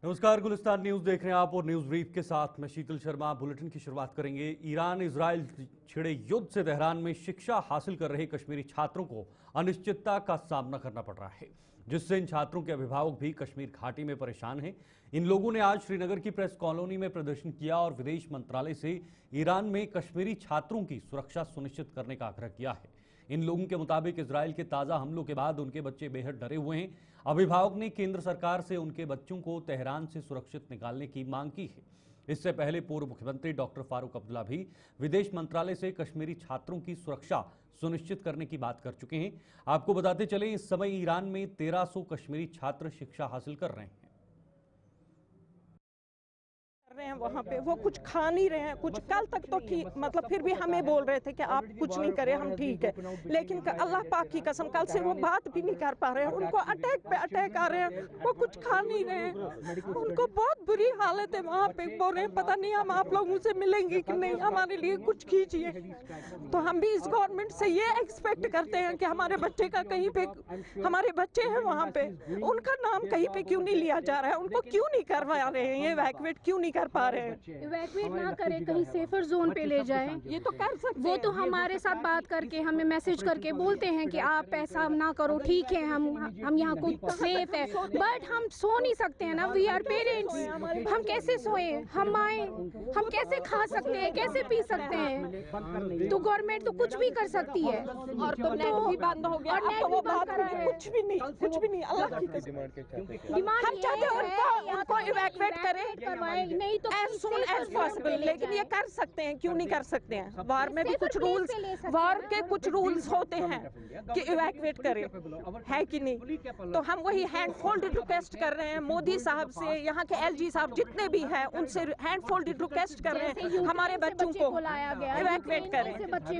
नमस्कार, गुलिस्तान न्यूज देख रहे हैं आप और न्यूज ब्रीफ के साथ मैं शीतल शर्मा। बुलेटिन की शुरुआत करेंगे। ईरान इजराइल छिड़े युद्ध से तेहरान में शिक्षा हासिल कर रहे कश्मीरी छात्रों को अनिश्चितता का सामना करना पड़ रहा है, जिससे इन छात्रों के अभिभावक भी कश्मीर घाटी में परेशान हैं। इन लोगों ने आज श्रीनगर की प्रेस कॉलोनी में प्रदर्शन किया और विदेश मंत्रालय से ईरान में कश्मीरी छात्रों की सुरक्षा सुनिश्चित करने का आग्रह किया है। इन लोगों के मुताबिक इजराइल के ताजा हमलों के बाद उनके बच्चे बेहद डरे हुए हैं। अभिभावक ने केंद्र सरकार से उनके बच्चों को तेहरान से सुरक्षित निकालने की मांग की है। इससे पहले पूर्व मुख्यमंत्री डॉक्टर फारूक अब्दुल्ला भी विदेश मंत्रालय से कश्मीरी छात्रों की सुरक्षा सुनिश्चित करने की बात कर चुके हैं। आपको बताते चले, इस समय ईरान में 1300 कश्मीरी छात्र शिक्षा हासिल कर रहे हैं। वहाँ पे वो कुछ खा नहीं रहे हैं। कुछ कल तक तो ठीक, मतलब फिर भी हमें बोल रहे थे कि आप कुछ नहीं करें, हम ठीक है, लेकिन अल्लाह पाक की कसम कल से वो बात भी नहीं कर पा रहे हैं। उनको अटैक पे अटैक आ रहे हैं, वो कुछ खा नहीं रहे हैं, उनको बहुत बुरी हालत है। वहाँ पे बोल रहे हैं पता नहीं हम आप लोगों से मिलेंगे कि नहीं, हमारे लिए कुछ कीजिए। तो हम भी इस गवर्नमेंट से ये एक्सपेक्ट करते हैं कि हमारे बच्चे का कहीं पे, हमारे बच्चे हैं वहाँ पे, उनका नाम कहीं पे क्यों नहीं लिया जा रहा है, उनको क्यों नहीं करवा रहे हैं, ये वैक्यूएट क्यों नहीं कर पा रहे हैं। इवैक्यूएट ना करें, कहीं सेफर जोन पे ले जाएं। ये तो कर सकते वो तो हमारे साथ बात करके हमें मैसेज करके बोलते हैं कि आप ऐसा ना करो, ठीक है, हम यहाँ को सेफ है, बट हम सो नहीं सकते हैं ना। वी आर पेरेंट्स, हम कैसे सोए, हम आए, हम कैसे खा सकते हैं, कैसे पी सकते हैं। तो गवर्नमेंट तो कुछ भी कर सकती है। और तो नेट भी बंद हो गया, अब तो वो बात कुछ भी नहीं, कुछ भी नहीं। अल्लाह की कसम डिमांड हम चाहते हैं उनको इवैक्यूएट करें नहीं तो as soon as possible, लेकिन ये कर सकते हैं, क्यों नहीं कर सकते हैं। वार में भी कुछ रूल्स, वार के कुछ रूल्स होते हैं कि इवैक्यूएट करें, है कि नहीं। तो हम वही हैंड फोल्डेड रिक्वेस्ट कर रहे हैं मोदी साहब से, यहाँ के एलजी साहब जितने भी हैं उनसे हैंड फोल्डेड रिक्वेस्ट कर रहे हैं हमारे बच्चों को इवैक्यूएट करें,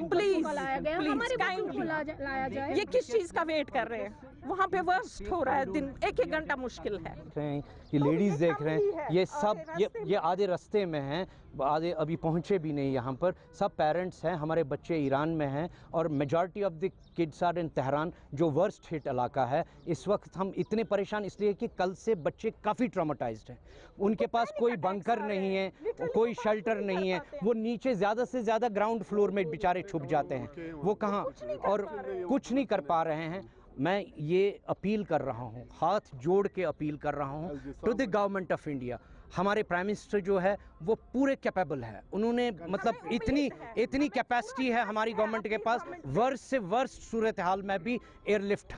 प्लीज प्लीज काइंडली। ये किस चीज का वेट कर रहे हैं, वहाँ पे वर्स्ट हो रहा है, दिन एक एक घंटा मुश्किल है। ये लेडीज देख रहे हैं, ये सब ये आधे रास्ते में हैं, आधे अभी पहुंचे भी नहीं यहाँ पर। सब पेरेंट्स हैं, हमारे बच्चे ईरान में हैं और majority of the kids are in Tehran, जो वर्स्ट हिट इलाका है। इस वक्त हम इतने परेशान इसलिए कि कल से बच्चे काफ़ी ट्रॉमेटाइज्ड हैं। उनके पास कोई बंकर नहीं है, कोई शेल्टर नहीं है, वो नीचे ज़्यादा से ज़्यादा ग्राउंड फ्लोर में बेचारे छुप जाते हैं, वो कहाँ और कुछ नहीं कर पा रहे हैं। मैं ये अपील कर रहा हूँ, हाथ जोड़ के अपील कर रहा हूँ to the government of India. हमारे प्राइम मिनिस्टर जो है वो पूरे कैपेबल है, उन्होंने मतलब इतनी कैपेसिटी है हमारी गवर्नमेंट के पास। वर्स्ट से वर्स्ट सूरत हाल में भी एयरलिफ्ट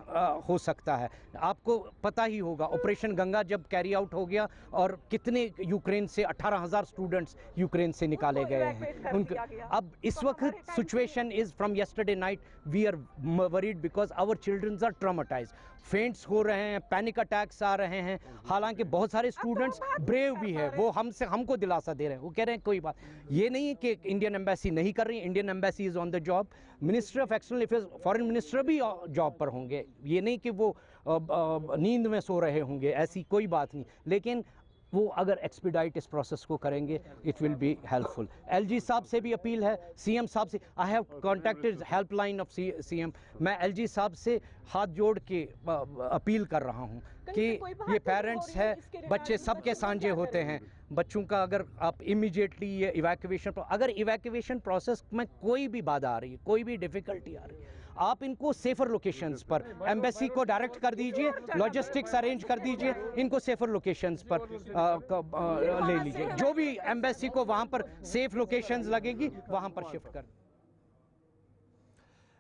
हो सकता है। आपको पता ही होगा ऑपरेशन गंगा जब कैरी आउट हो गया और कितने यूक्रेन से 18,000 स्टूडेंट्स यूक्रेन से निकाले गए हैं उनके। अब इस वक्त situation is from yesterday night we are worried because our childrens are traumatized, faints हो रहे हैं, पैनिक अटैक्स आ रहे हैं। हालांकि बहुत सारे स्टूडेंट्स ब्रेव भी है, वो हमको दिलासा दे रहे हैं, वो कह रहे हैं कोई बात ये नहीं है कि इंडियन एम्बेसी नहीं कर रही, Indian embassy is on the job, minister of external affairs, foreign minister भी जॉब पर होंगे, ये नहीं कि वो नींद में सो रहे होंगे, ऐसी कोई बात नहीं। लेकिन वो अगर एक्सपीडाइट इस प्रोसेस को करेंगे it will be helpful. LG साहब से भी अपील है, सीएम साहब से, I have contacted helpline of CM. मैं एलजी साहब से हाथ जोड़ के अपील कर रहा हूँ कि ये पेरेंट्स है, बच्चे सबके सांझे होते हैं, बच्चों का अगर आप इमीडिएटली ये अगर इवैक्यूएशन प्रोसेस में कोई भी बाधा आ रही है, कोई भी डिफिकल्टी आ रही है, आप इनको सेफर लोकेशंस पर, एम्बेसी को डायरेक्ट कर दीजिए, लॉजिस्टिक्स अरेंज कर दीजिए, इनको सेफर लोकेशंस पर ले लीजिए। जो भी एम्बेसी को वहां पर सेफ लोकेशंस लगेगी वहां पर शिफ्ट कर।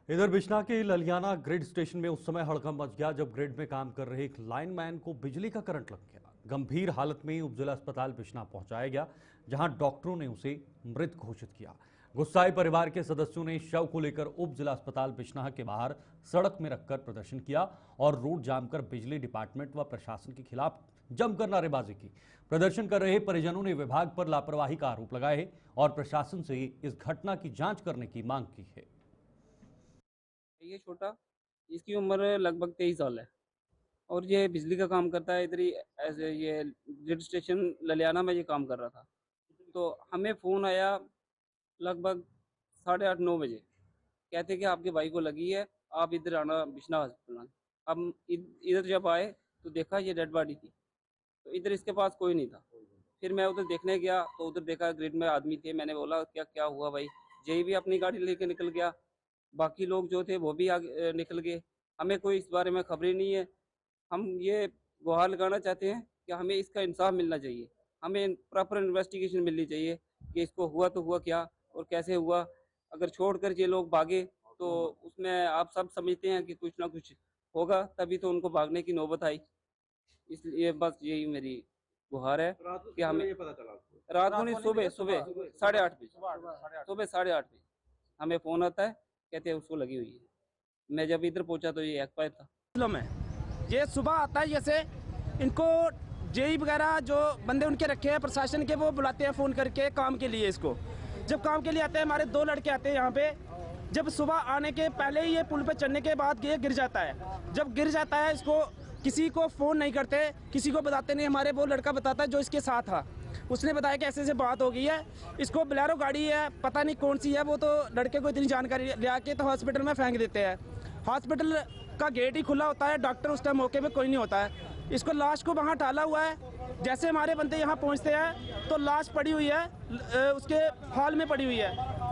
इधर बिश्ना के ललियाना ग्रिड स्टेशन में उस समय हड़कंप मच गया जब ग्रिड में काम कर रहे एक लाइनमैन को बिजली का करंट लग गया। गंभीर हालत में उपजिला अस्पताल बिश्ना पहुंचाया गया, जहां डॉक्टरों ने उसे मृत घोषित किया। गुस्साए परिवार के सदस्यों ने शव को लेकर उप जिला अस्पताल बिश्नाह के बाहर सड़क में रखकर प्रदर्शन किया और रोड जाम कर बिजली डिपार्टमेंट व प्रशासन के खिलाफ जमकर नारेबाजी की। प्रदर्शन कर रहे परिजनों ने विभाग पर लापरवाही का आरोप लगाए है और प्रशासन से इस घटना की जांच करने की मांग की है। ये छोटा, इसकी उम्र लगभग 23 साल है और ये बिजली का काम करता है। इधर ही ऐसे ये ग्रिड स्टेशन ललियाना में ये काम कर रहा था। तो हमें फ़ोन आया लगभग 8:30-9 बजे, कहते कि आपके भाई को लगी है, आप इधर आना बिश्ना हॉस्पिटल में। अब इधर जब आए तो देखा ये डेड बॉडी थी। तो इधर इसके पास कोई नहीं था। फिर मैं उधर देखने गया तो उधर देखा ग्रिड में आदमी थे। मैंने बोला क्या क्या हुआ भाई? जय भी अपनी गाड़ी लेके निकल गया, बाकी लोग जो थे वो भी आगे निकल गए। हमें कोई इस बारे में खबर ही नहीं है। हम ये गुहार लगाना चाहते हैं कि हमें इसका इंसाफ मिलना चाहिए, हमें प्रॉपर इन्वेस्टिगेशन मिलनी चाहिए कि इसको हुआ तो हुआ क्या और कैसे हुआ। अगर छोड़कर ये लोग भागे तो उसमें आप सब समझते हैं कि कुछ ना कुछ होगा, तभी तो उनको भागने की नौबत आई। इसलिए बस यही मेरी गुहार है कि हमें रात को नहीं, सुबह सुबह 8:30 बजे, सुबह 8:30 बजे हमें फ़ोन आता है, कहते हैं उसको लगी हुई है। मैं जब इधर पहुंचा तो ये एक्सपायर था। प्रॉब्लम है ये सुबह आता है, जैसे इनको जेई वगैरह जो बंदे उनके रखे हैं प्रशासन के, वो बुलाते हैं फ़ोन करके काम के लिए। इसको जब काम के लिए आते हैं, हमारे 2 लड़के आते हैं यहाँ पे। जब सुबह आने के पहले ही ये पुल पे चढ़ने के बाद ये गिर जाता है। जब गिर जाता है, इसको किसी को फ़ोन नहीं करते, किसी को बताते नहीं। हमारे वो लड़का बताता है जो इसके साथ था, उसने बताया कि ऐसे ऐसे बात हो गई है। इसको बोलेरो गाड़ी है, पता नहीं कौन सी है, वो तो लड़के को इतनी जानकारी ले आके तो हॉस्पिटल में फेंक देते हैं। हॉस्पिटल का गेट ही खुला होता है, डॉक्टर उस टाइम मौके पे कोई नहीं होता है। इसको लाश को वहाँ डाला हुआ है। जैसे हमारे बंदे यहाँ पहुँचते हैं तो लाश पड़ी हुई है, उसके हॉल में पड़ी हुई है।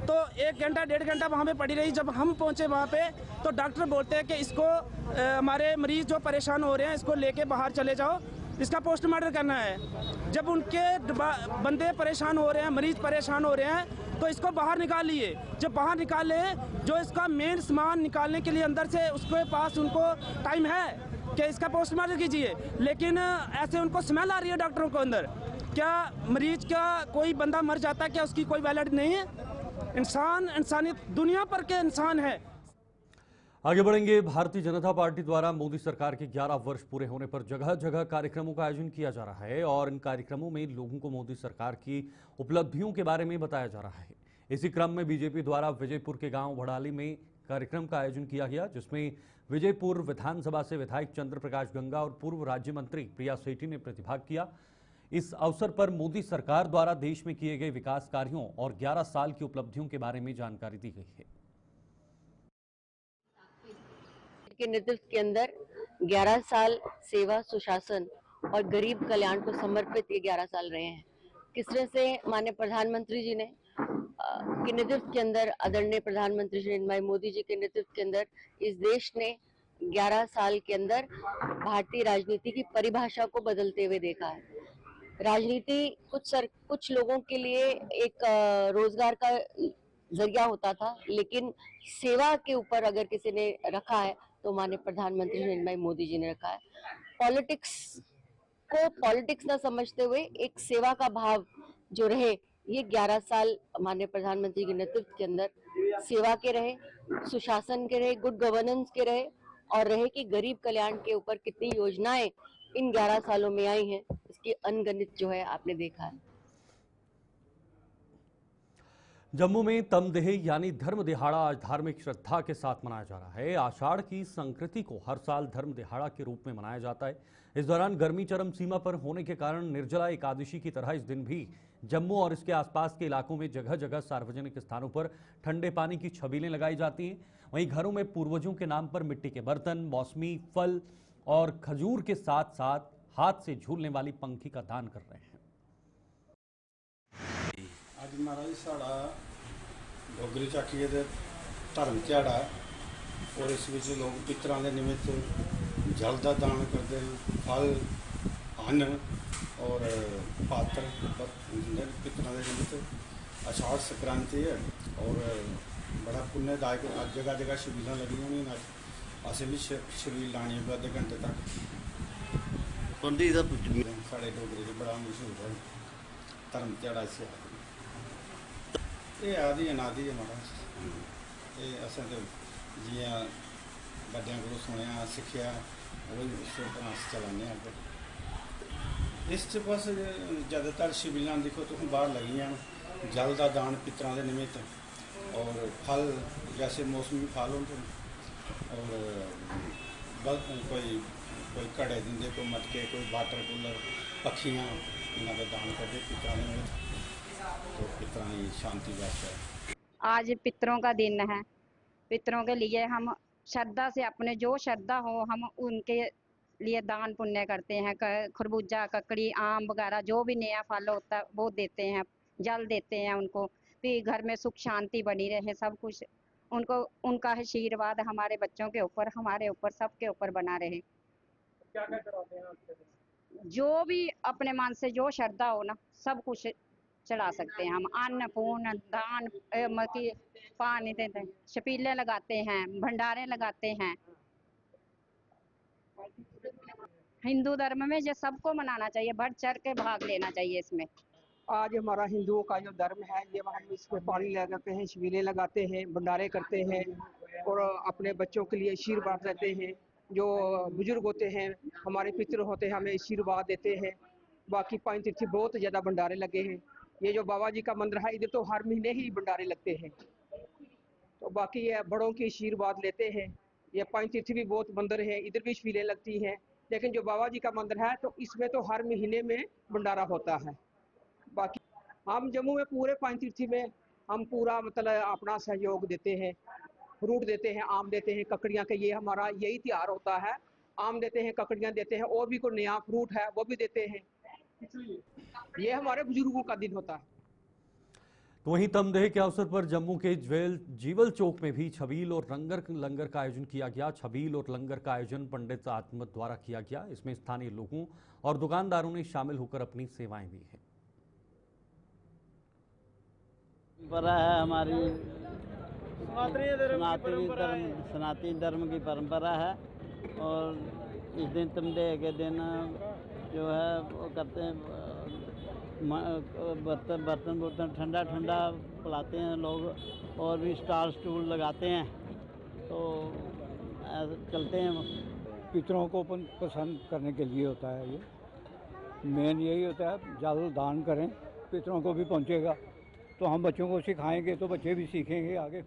तो 1 घंटा 1.5 घंटा वहाँ पे पड़ी रही। जब हम पहुँचे वहाँ पे तो डॉक्टर बोलते हैं कि इसको हमारे मरीज़ जो परेशान हो रहे हैं, इसको लेके बाहर चले जाओ, इसका पोस्टमार्टम करना है। जब उनके बंदे परेशान हो रहे हैं, मरीज़ परेशान हो रहे हैं, तो इसको बाहर निकाल लिए। जब बाहर निकाले, जो इसका मेन सामान निकालने के लिए अंदर से उसके पास उनको टाइम है कि इसका पोस्टमार्टम कीजिए, लेकिन ऐसे उनको स्मेल आ रही है डॉक्टरों को अंदर। क्या मरीज का कोई बंदा मर जाता है, क्या उसकी कोई वैलिडिटी नहीं है? इंसान इंसानियत दुनिया पर के इंसान है। आगे बढ़ेंगे। भारतीय जनता पार्टी द्वारा मोदी सरकार के 11 वर्ष पूरे होने पर जगह जगह कार्यक्रमों का आयोजन किया जा रहा है और इन कार्यक्रमों में लोगों को मोदी सरकार की उपलब्धियों के बारे में बताया जा रहा है। इसी क्रम में बीजेपी द्वारा विजयपुर के गांव भड़ाली में कार्यक्रम का आयोजन किया गया, जिसमें विजयपुर विधानसभा से विधायक चंद्र प्रकाश गंगा और पूर्व राज्य मंत्री प्रिया सेठी ने प्रतिभाग किया। इस अवसर पर मोदी सरकार द्वारा देश में किए गए विकास कार्यों और 11 साल की उपलब्धियों के बारे में जानकारी दी गई है। के नेतृत्व के अंदर 11 साल सेवा, सुशासन और गरीब कल्याण को समर्पित ये 11 साल रहे हैं। किस तरह से माननीय प्रधानमंत्री जी ने के नेतृत्व के अंदर, आदरणीय प्रधानमंत्री श्री नरेंद्र मोदी जी के नेतृत्व के अंदर इस देश ने 11 साल के अंदर भारतीय राजनीति की परिभाषा को बदलते हुए देखा है। राजनीति कुछ लोगों के लिए एक रोजगार का जरिया होता था, लेकिन सेवा के ऊपर अगर किसी ने रखा है तो माननीय प्रधानमंत्री नरेंद्र मोदी जी ने रखा है। पॉलिटिक्स को पॉलिटिक्स न समझते हुए एक सेवा का भाव जो रहे, ये 11 साल माननीय प्रधानमंत्री के नेतृत्व के अंदर सेवा के रहे, सुशासन के रहे, गुड गवर्नेंस के रहे और रहे कि गरीब कल्याण के ऊपर कितनी योजनाएं इन 11 सालों में आई हैं, इसकी अनगिनत जो है आपने देखा है। जम्मू में तमदेह यानी धर्म दिहाड़ा आज धार्मिक श्रद्धा के साथ मनाया जा रहा है। आषाढ़ की संस्कृति को हर साल धर्म दिहाड़ा के रूप में मनाया जाता है। इस दौरान गर्मी चरम सीमा पर होने के कारण निर्जला एकादशी की तरह इस दिन भी जम्मू और इसके आसपास के इलाकों में जगह जगह सार्वजनिक स्थानों पर ठंडे पानी की छबीलें लगाई जाती हैं। वहीं घरों में पूर्वजों के नाम पर मिट्टी के बर्तन, मौसमी फल और खजूर के साथ साथ हाथ से झूलने वाली पंखी का दान कर रहे हैं। आज महाराज साड़ा डोगरी झाकी दे धर्म ध्याड़ा और इस विच लोग पितरां दे निमित्त जल का दान करते हैं, फल, अन्न और पात्र पितरां दे निमित्त। आषाढ़ संक्रांति है और बड़ा पुण्यदायक जगह जगह छबीलें लगी होनी। असें भी छबील लानी है 2 घंटे तक। साढ़े डोगरी च बड़ा मशहूर है धर्म ध्याड़ा इसे ये आदि अनादि है महाराज। ये असें तो जियां बड्डियां कोलों सुनिया सिक्खिया वही उस तरह अस चलाने अग्गे। इस च बस ज़्यादातर छबीलां देखो तुम बाहर लगियां, जल का दान पितरां दे निमित्त और फल जैसे मौसमी फल होंदे और कोई घड़े दिंदे, कोई मटके, कोई वाटर कूलर, पक्षियाँ इन्हों का दान करते पितरां दे निमित्त। तो पितरों की शांति वास्ते आज पितरों का दिन है। पितरों के लिए हम श्रद्धा से अपने जो श्रद्धा हो हम उनके लिए दान पुण्य करते हैं। खरबूजा, ककड़ी, आम वगैरह जो भी नया फल होता है वो देते हैं, जल देते हैं उनको, फिर घर में सुख शांति बनी रहे, सब कुछ उनको, उनका आशीर्वाद हमारे बच्चों के ऊपर, हमारे ऊपर, सबके ऊपर बना रहे। क्या क्या कराते हैं आपके दिन? जो भी अपने मन से जो श्रद्धा हो ना, सब कुछ चढ़ा सकते हैं हम। अन्न पूर्ण दान, पानी देते हैं, छपीले लगाते हैं, भंडारे लगाते हैं। हिंदू धर्म में ये सबको मनाना चाहिए, बढ़ चढ़ के भाग लेना चाहिए इसमें। आज हमारा हिंदुओं का जो धर्म है, ये हम इसमें पानी लगाते हैं, शिविरें लगाते हैं, भंडारे करते हैं और अपने बच्चों के लिए आशीर्वाद देते हैं। जो बुजुर्ग होते हैं, हमारे पितृ होते हैं, हमें आशीर्वाद देते हैं। बाकी 5 तीर्थी बहुत ज़्यादा भंडारे लगे हैं। ये जो बाबा जी का मंदिर है, इधर तो हर महीने ही भंडारे लगते हैं। तो बाकी ये बड़ों की आशीर्वाद लेते हैं। ये 5 तीर्थी भी बहुत मंदिर है, इधर भी शिविरें लगती हैं। लेकिन जो बाबा जी का मंदिर है, तो इसमें तो हर महीने में भंडारा होता है। बाकी हम जम्मू में पूरे 5 तीर्थी में हम पूरा मतलब अपना सहयोग देते हैं। फ्रूट देते हैं, आम देते हैं, ककड़ियाँ के, ये हमारा यही त्योहार होता है। आम देते हैं, ककड़ियाँ देते हैं, और भी कोई नया फ्रूट है वो भी देते हैं। ये हमारे बुजुर्गों का दिन होता है। तो वहीं तमदेह के अवसर पर जम्मू के जीवल चौक में भी छबील और लंगर का आयोजन किया गया। छबील और लंगर का आयोजन पंडित आत्मत द्वारा किया गया। इसमें स्थानीय लोगों और दुकानदारों ने शामिल होकर अपनी सेवाएं दी हैं। परंपरा है हमारी, सनातनी धर्म की परंपरा है। और इस दिन तमदेह के दिन जो है वो करते हैं, बर्तन ठंडा पिलाते हैं लोग, और भी स्टूल लगाते हैं, तो ऐसे चलते हैं। पितरों को पसंद करने के लिए होता है, ये मेन यही होता है। ज़्यादा दान करें, पितरों को भी पहुंचेगा, तो हम बच्चों को सिखाएंगे तो बच्चे भी सीखेंगे आगे।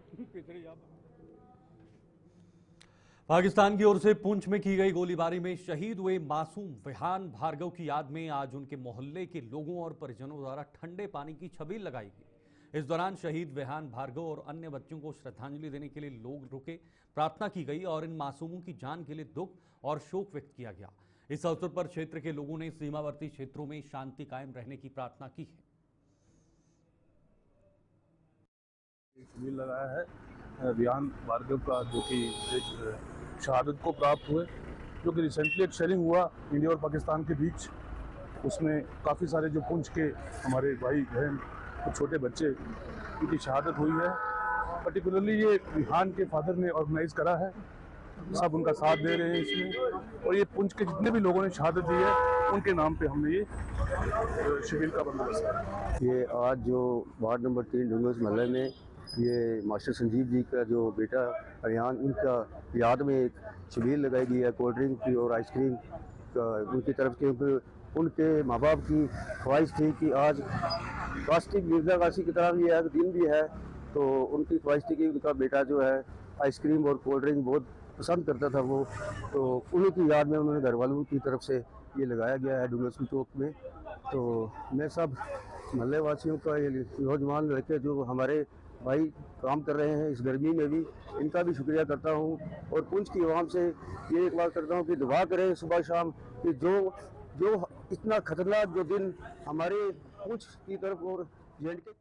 पाकिस्तान की ओर से पुंछ में की गई गोलीबारी में शहीद हुए मासूम विहान भार्गव की याद में आज उनके मोहल्ले के लोगों और परिजनों द्वारा ठंडे पानी की छबील लगाई गई। इस दौरान शहीद विहान भार्गव और अन्य बच्चों को श्रद्धांजलि देने के लिए लोग रुके, प्रार्थना की गई और इन मासूमों की जान के लिए दुख और शोक व्यक्त किया गया। इस अवसर पर क्षेत्र के लोगों ने सीमावर्ती क्षेत्रों में शांति कायम रहने की प्रार्थना की है। छबील लगाया है विहान भार्गव का, जो कि एक शहादत को प्राप्त हुए, जो कि रिसेंटली एक शेयरिंग हुआ इंडिया और पाकिस्तान के बीच। उसमें काफ़ी सारे जो पुंछ के हमारे भाई बहन और छोटे बच्चे, उनकी शहादत हुई है। पर्टिकुलरली ये विहान के फादर ने ऑर्गेनाइज करा है, सब उनका साथ दे रहे हैं इसमें। और ये पुंछ के जितने भी लोगों ने शहादत दी है, उनके नाम पे हमने ये शिविर का बंदोबस्त किया। ये आज जो वार्ड नंबर 3 डुंगस महल्ले में ये मास्टर संजीव जी का जो बेटा अरियान, उनका याद में एक छबील लगाई गई है कोल्ड ड्रिंक की और आइसक्रीम का उनकी तरफ से। क्योंकि उनके माँ बाप की ख्वाहिश थी कि आज कास्टिक मिर्जा काशी की तरह ये दिन भी है, तो उनकी ख्वाहिश थी कि उनका बेटा जो है आइसक्रीम और कोल्ड ड्रिंक बहुत पसंद करता था वो, तो उन्हीं की याद में उन्होंने घर वालों की तरफ से ये लगाया गया है डुंगस चौक में। तो मैं सब महल्ले वासियों का, ये नौजवान लड़के जो हमारे भाई काम कर रहे हैं इस गर्मी में भी, इनका भी शुक्रिया करता हूं। और पुंछ की आवाम से ये एक बात करता हूं कि दुआ करें सुबह शाम कि जो इतना खतरनाक जो दिन हमारे पुंछ की तरफ और जेएंडके।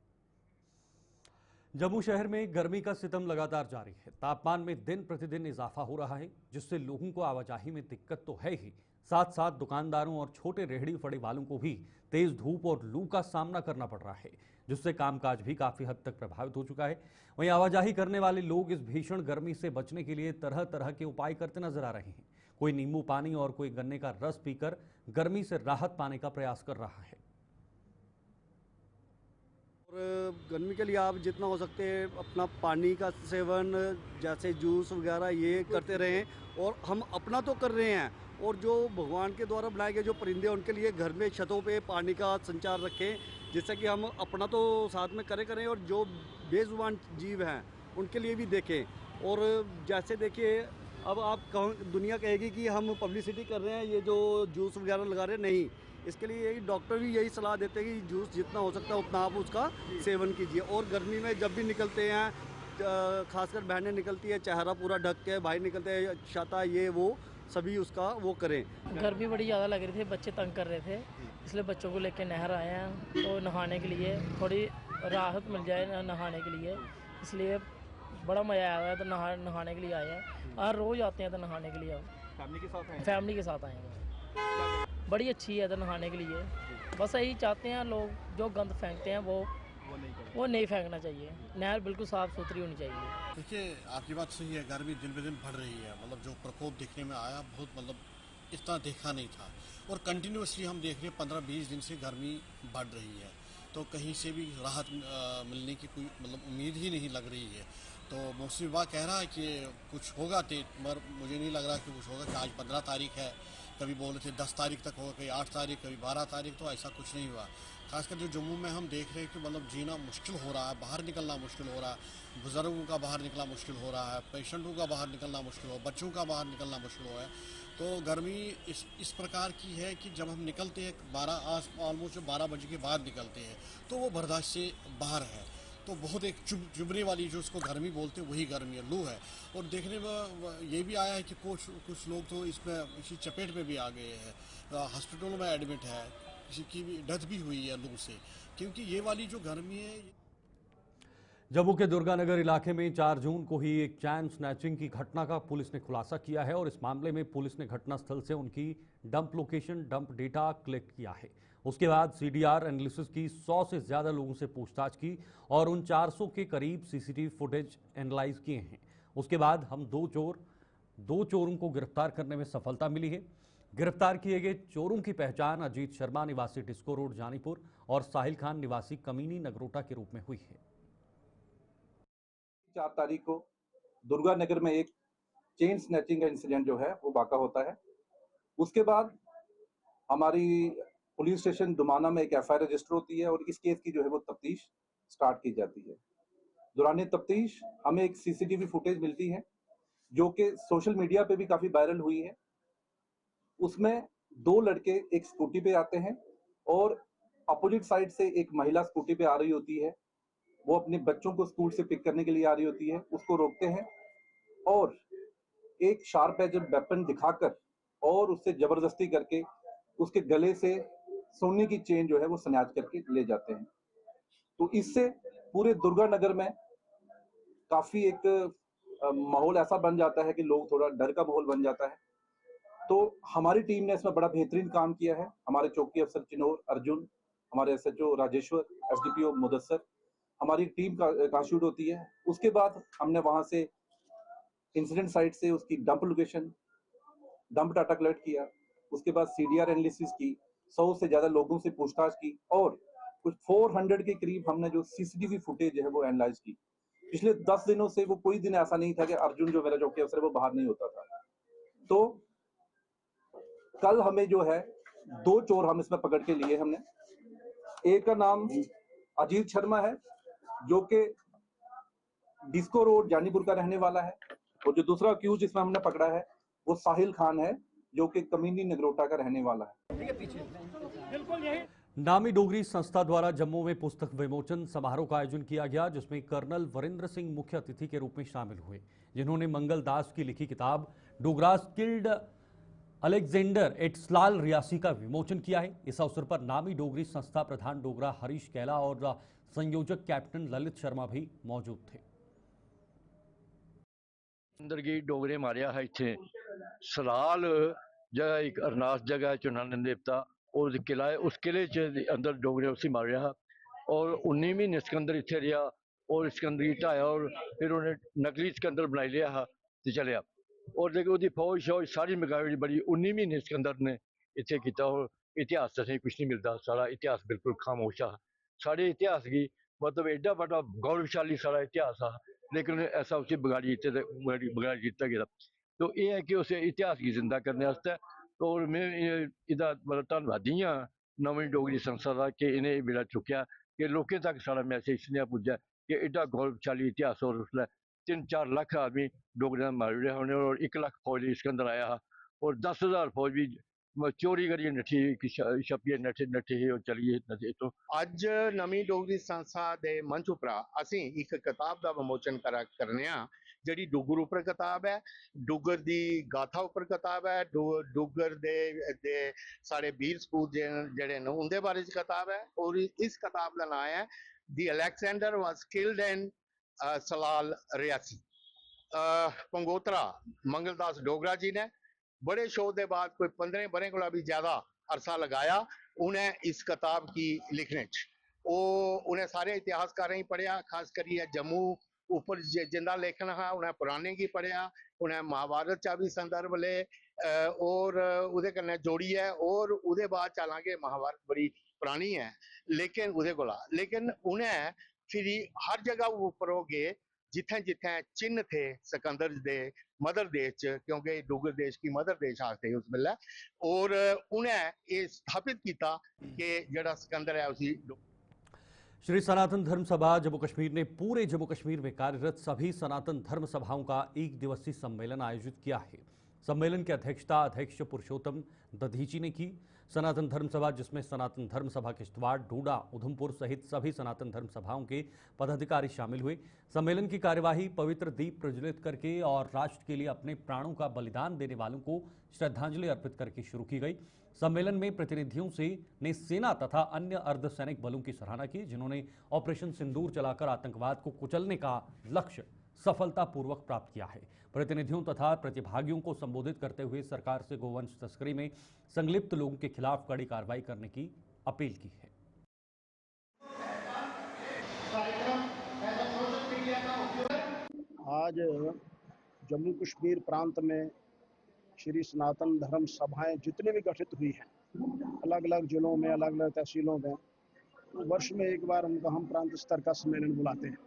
जम्मू शहर में गर्मी का सितम लगातार जारी है। तापमान में दिन प्रतिदिन इजाफा हो रहा है, जिससे लोगों को आवाजाही में दिक्कत तो है ही, साथ साथ दुकानदारों और छोटे रेहड़ी फड़ी वालों को भी तेज धूप और लू का सामना करना पड़ रहा है, जिससे कामकाज भी काफी हद तक प्रभावित हो चुका है। वहीं आवाजाही करने वाले लोग इस भीषण गर्मी से बचने के लिए तरह तरह के उपाय करते नजर आ रहे हैं। कोई नींबू पानी और कोई गन्ने का रस पीकर गर्मी से राहत पाने का प्रयास कर रहा है। और गर्मी के लिए आप जितना हो सकते हैं अपना पानी का सेवन, जैसे जूस वगैरह ये करते रहें। और हम अपना तो कर रहे हैं, और जो भगवान के द्वारा बनाए गए जो परिंदे, उनके लिए घर में छतों पे पानी का संचार रखें, जिससे कि हम अपना तो साथ में करें और जो बेजुबान जीव हैं उनके लिए भी देखें। और जैसे देखिए, अब आप दुनिया कहेगी कि हम पब्लिसिटी कर रहे हैं, ये जो जूस वगैरह लगा रहे हैं, नहीं। इसके लिए यही डॉक्टर भी यही सलाह देते हैं कि जूस जितना हो सकता है उतना आप उसका सेवन कीजिए। और गर्मी में जब भी निकलते हैं, खासकर बहनें निकलती है चेहरा पूरा ढक के, भाई निकलते हैं छाता ये वो, सभी उसका वो करें। गर्मी बड़ी ज़्यादा लग रही थी, बच्चे तंग कर रहे थे, इसलिए बच्चों को लेकर नहर आए हैं तो नहाने के लिए थोड़ी राहत मिल जाए नहाने के लिए, इसलिए बड़ा मज़ा आया हुआ है तो नहाने के लिए आए हैं। हर रोज़ आते हैं तो नहाने के लिए। अब फैमिली के साथ आए? फैमिली के साथ आए हैं। बड़ी अच्छी है तो नहाने के लिए। बस यही चाहते हैं लोग, जो गंद फेंकते हैं वो नहीं फेंकना चाहिए। नहर बिल्कुल साफ़ सुथरी होनी चाहिए। देखिए, आपकी बात सही है, गर्मी दिन ब दिन बढ़ रही है। मतलब जो प्रकोप देखने में आया, बहुत मतलब इतना देखा नहीं था, और कंटिन्यूसली हम देख रहे हैं 15-20 दिन से गर्मी बढ़ रही है, तो कहीं से भी राहत मिलने की कोई मतलब उम्मीद ही नहीं लग रही है। तो मौसम विभाग कह रहा है कि कुछ होगा तेज, मगर मुझे नहीं लग रहा कि कुछ होगा। कि आज 15 तारीख है, कभी बोल रहे थे 10 तारीख तक होगा, कभी 8 तारीख, कभी 12 तारीख, तो ऐसा कुछ नहीं हुआ। खासकर जो जम्मू में हम देख रहे हैं कि मतलब जीना मुश्किल हो रहा है, बाहर निकलना मुश्किल हो रहा है, बुज़ुर्गों का बाहर निकलना मुश्किल हो रहा है, पेशेंटों का बाहर निकलना मुश्किल हो, बच्चों का बाहर निकलना मुश्किल हो है। तो गर्मी इस प्रकार की है कि जब हम निकलते हैं ऑलमोस्ट 12 बजे के बाद निकलते हैं, तो वो बर्दाश्त से बाहर है। तो बहुत एक चुभने वाली जो उसको गर्मी बोलते हैं वही गर्मी है, लू है। और देखने में ये भी आया है कि कुछ लोग तो इसमें इसी चपेट में भी आ गए हैं, हॉस्पिटलों में एडमिट है, किसी की भी डेथ भी हुई है लू से, क्योंकि ये वाली जो गर्मी है। जम्मू के दुर्गानगर इलाके में 4 जून को ही एक चैन स्नैचिंग की घटना का पुलिस ने खुलासा किया है, और इस मामले में पुलिस ने घटनास्थल से उनकी dump location, dump data collect किया है। उसके बाद सीडीआर एनालिसिस की 100 से ज़्यादा लोगों से पूछताछ की और उन 400 के करीब सीसीटीवी फुटेज एनालाइज किए हैं। उसके बाद हम दो चोरों को गिरफ्तार करने में सफलता मिली है। गिरफ्तार किए गए चोरों की पहचान अजीत शर्मा निवासी डिस्को रोड जानीपुर और साहिल खान निवासी कमीनी नगरोटा के रूप में हुई है। 4 तारीख को दुर्गानगर में एक चेन स्नैचिंग का इंसिडेंट जो है वो वाक़ा होता है। उसके बाद हमारी पुलिस स्टेशन दुमाना में एक एफआईआर रजिस्टर होती है और इस केस की जो है वो तफ्तीश स्टार्ट की जाती है। दौरान तफ्तीश हमें एक सीसीटीवी फुटेज मिलती है जो कि सोशल मीडिया पे भी काफ़ी वायरल हुई है। उसमें 2 लड़के एक स्कूटी पे आते हैं और अपोजिट साइड से एक महिला स्कूटी पे आ रही होती है। वो अपने बच्चों को स्कूल से पिक करने के लिए आ रही होती है, उसको रोकते हैं और एक शार्प एज वेपन दिखाकर और उससे जबरदस्ती करके उसके गले से सोने की चेन जो है वो स्नैच करके ले जाते हैं। तो इससे पूरे दुर्गानगर में काफी एक माहौल ऐसा बन जाता है कि लोग थोड़ा डर का माहौल बन जाता है। तो हमारी टीम ने इसमें बड़ा बेहतरीन काम किया है। हमारे चौकी अफसर चिनोर अर्जुन, हमारे एसएचओ राजेश्वर, एसडीपीओ मुदस्सर, हमारी टीम का शूट होती है। उसके बाद हमने वहां से इंसिडेंट साइट से उसकी dump location, dump data collect किया। उसके बाद सीडीआर एनालिसिस की, 100 से ज्यादा लोगों से पूछताछ की और कुछ 400 के करीब हमने जो सीसीटीवी फुटेज है वो एनालाइज की। पिछले 10 दिनों से वो कोई दिन ऐसा नहीं था कि अर्जुन जो मेरा चौकी अफसर है वो बाहर नहीं होता था। तो कल हमें जो है 2 चोर हम इसमें पकड़ के लिए हमने। एक का नाम अजीत शर्मा है जो कि डिस्को रोड जानीपुर का रहने वाला है, और जो दूसरा अक्यूज जिसमें हमने पकड़ा है वो साहिल खान है जो कि कमीनी नगरोटा का रहने वाला है। नामी डोगरी संस्था द्वारा जम्मू में पुस्तक विमोचन समारोह का आयोजन किया गया, जिसमें कर्नल वरिंद्र सिंह मुख्य अतिथि के रूप में शामिल हुए, जिन्होंने मंगल दास की लिखी किताब डोगरास किल्ड अलेक्जेंडर एट्सलाल रियासी का विमोचन किया है। इस अवसर पर नामी डोगरी संस्था प्रधान डोगरा हरीश कैला और संयोजक कैप्टन ललित शर्मा भी मौजूद थे। अंदर की डोगरे मारिया है इतने सलाल जगह एक अरनास जगह चुनानंद देवता और किला है, उस किले च अंदर डोगरे उसी मारिया है और 19 महीने सिकंदर इतने रहा और सिकंदर ढाया और फिर उन्हें नकली सिकंदर बनाई लिया हा तो चलिया और देखो उसकी फौज शौज सारी मुकाबले बड़ी 19 महीने सिकंदर ने इतने किया और इतिहास से कुछ नहीं मिलता। सारा इतिहास बिल्कुल खामोश है। साढ़े इतिहास की मतलब एडा बड़ा गौरवशाली सारा इतिहास है, लेकिन ऐसा उसे बिगाड़ी दिता गया। तो ये है कि उसे इतिहास की जिंदा करने वास्ते और मैं इदा बड़ा धन्यवादी हाँ नवी डोगरी संस्था का कि इन्हें बेड़ा चुकया कि लोगों तक सारा मैसेज इसलिए पुजा कि एडा गौरवशाली इतिहास और उसने 3-4 लाख आदमी डोगरे मारे रहे होने और 1 लाख फौज इसके अंदर आया और 10,000 फौज भी चोरी करिए नठी छपिए नठी और चलिए नठी। तो ਅੱਜ ਨਵੀਂ ਡੋਗਰੀ ਸੰਸਥਾ ਦੇ ਮੰਚ ਉਪਰ ਅਸੀਂ ਇੱਕ ਕਿਤਾਬ ਦਾ ਵਿਮੋਚਨ ਕਰਨੇ ਆ ਜਿਹੜੀ ਡੁੱਗਰ ਉੱਪਰ ਕਿਤਾਬ ਹੈ, ਡੁੱਗਰ ਦੀ ਗਾਥਾ ਉੱਪਰ ਕਿਤਾਬ ਹੈ, ਡੁੱਗਰ ਦੇ ਸਾਡੇ ਵੀਰ ਸਪੂਤ ਜਿਹੜੇ ਨੇ ਉਹਦੇ ਬਾਰੇ ਚ ਕਿਤਾਬ ਹੈ। ਔਰ ਇਸ ਕਿਤਾਬ ਦਾ ਨਾਮ ਹੈ ਦੀ ਅਲੈਗਜ਼ੈਂਡਰ ਵਾਸ ਕਿਲਡ ਇਨ ਸਲਾਲ ਰਿਆਸੀ। पंगोत्रा मंगलदास डोगरा जी ने बड़े शोध के बाद कोई 15 बरस को भी ज्यादा अरसा लगाया उन्हें इस किताब की लिखने उन्हें सारे इतिहासकारें ही पढ़िया, खास करिए जम्मू ऊपर जिंदा लेखन है उन्हें पुराने की पढ़िया, उन्हें महाभारत चा भी संदर्भ ले और उहदे कन्नै जोड़ी है। और उहदे बाद चलांगे महाभारत बड़ी पुरानी है लेकिन उन्हें फिर हर जगह ऊपर हो गए जिथे जिथे चिन्ह थे सिकंदर दे मदर देश च, क्योंकि डुगर देश की मदर देश आखते उस वेले, और उन्हें ये स्थापित किया कि जड़ा सिकंदर है उसी। श्री सनातन धर्म सभा जम्मू कश्मीर ने पूरे जम्मू कश्मीर में कार्यरत सभी सनातन धर्म सभाओं का 1 दिवसीय सम्मेलन आयोजित किया है। सम्मेलन की अध्यक्षता अध्यक्ष पुरुषोत्तम दधीची ने की। सनातन धर्म सभा, जिसमें सनातन धर्म सभा किश्तवाड़, डोडा, उधमपुर सहित सभी सनातन धर्म सभाओं के पदाधिकारी शामिल हुए। सम्मेलन की कार्यवाही पवित्र दीप प्रज्वलित करके और राष्ट्र के लिए अपने प्राणों का बलिदान देने वालों को श्रद्धांजलि अर्पित करके शुरू की गई। सम्मेलन में प्रतिनिधियों ने सेना तथा अन्य अर्धसैनिक बलों की सराहना की, जिन्होंने ऑपरेशन सिंदूर चलाकर आतंकवाद को कुचलने का लक्ष्य सफलतापूर्वक प्राप्त किया है। प्रतिनिधियों तथा प्रतिभागियों को संबोधित करते हुए सरकार से गोवंश तस्करी में संलिप्त लोगों के खिलाफ कड़ी कार्रवाई करने की अपील की है। आज जम्मू कश्मीर प्रांत में श्री सनातन धर्म सभाएं जितनी भी गठित हुई हैं, अलग अलग जिलों में, अलग अलग तहसीलों में, वर्ष में एक बार उनका हम प्रांत स्तर का सम्मेलन बुलाते हैं।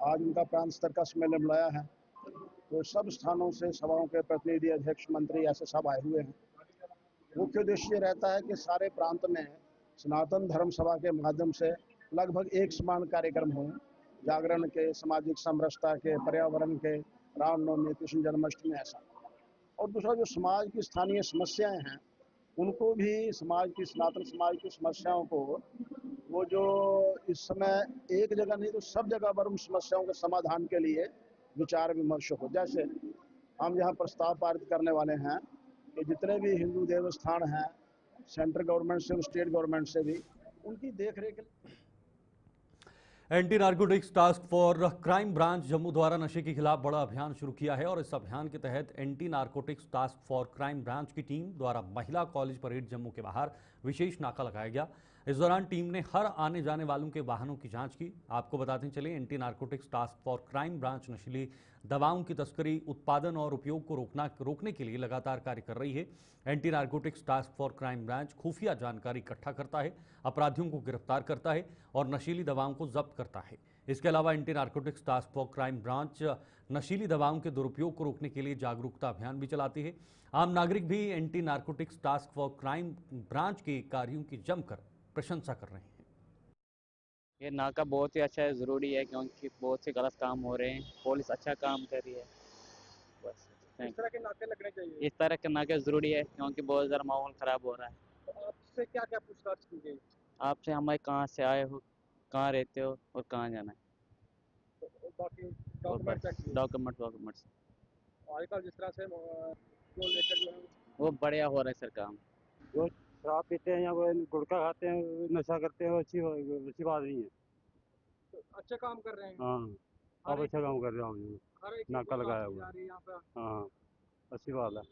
आज उनका प्रांत स्तर का सम्मेलन बुलाया है, तो सब स्थानों से सभाओं के प्रतिनिधि, अध्यक्ष, मंत्री ऐसे सब आए हुए हैं। मुख्य उद्देश्य ये रहता है कि सारे प्रांत में सनातन धर्म सभा के माध्यम से लगभग एक समान कार्यक्रम हों, जागरण के, सामाजिक समरसता के, पर्यावरण के, रामनवमी, कृष्ण जन्माष्टमी, ऐसा। और दूसरा जो समाज की स्थानीय समस्याएं हैं उनको भी, समाज की, सनातन समाज की समस्याओं को वो जो इस समय एक जगह नहीं तो सब जगह पर उन समस्याओं के समाधान के लिए विचार विमर्श हो। जैसे हम यहाँ प्रस्ताव पारित करने वाले हैं कि जितने भी हिंदू देवस्थान हैं, सेंट्रल गवर्नमेंट से, स्टेट गवर्नमेंट से भी, उनकी देखरेख। Anti narcotics task for crime branch Jammu द्वारा नशे के खिलाफ बड़ा अभियान शुरू किया है और इस अभियान के तहत anti narcotics task for crime branch की टीम द्वारा महिला कॉलेज परेड जम्मू के बाहर विशेष नाका लगाया गया। इस दौरान टीम ने हर आने जाने वालों के वाहनों की जांच की। आपको बताते चले, anti narcotics task for crime branch नशीली दवाओं की तस्करी, उत्पादन और उपयोग को रोकने के लिए लगातार कार्य कर रही है। Anti narcotics task for crime branch खुफिया जानकारी इकट्ठा करता है, अपराधियों को गिरफ्तार करता है और नशीली दवाओं को जब्त करता है। इसके अलावा anti narcotics task for crime branch नशीली दवाओं के दुरुपयोग को रोकने के लिए जागरूकता अभियान भी चलाती है। आम नागरिक भी anti narcotics task for crime branch के कार्यों की जमकर प्रशंसा कर रहे हैं। ये नाका बहुत ही अच्छा है, ज़रूरी है, क्योंकि बहुत से गलत काम हो रहे हैं। पुलिस अच्छा काम कर रही है। बस इस तरह के नाके लगने चाहिए। इस तरह के नाके ज़रूरी है, क्योंकि बहुत ज़्यादा माहौल ख़राब हो रहा है। तो आपसे क्या क्या पूछताछ की गई? आपसे हमारे कहाँ से आए हो, कहाँ रहते हो और कहाँ जाना है, तो बाकी डॉक्यूमेंट्स आजकल जिस तरह से जो लेकर जो है वो बढ़िया हो रहा है सर काम। जो शराब पीते हैं या वो गुटखा खाते हैं, नशा करते हैं, अच्छी बात नहीं है। तो अच्छे काम कर रहे हैं। हाँ, आप अच्छा काम कर रहे हो, नाका लगाया हुआ। हाँ, अच्छी बात है।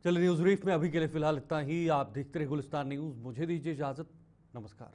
चलिए, न्यूज़ ब्रीफ में अभी के लिए फिलहाल इतना ही। आप देखते रहे गुलिस्तान न्यूज़। मुझे दीजिए इजाज़त। नमस्कार।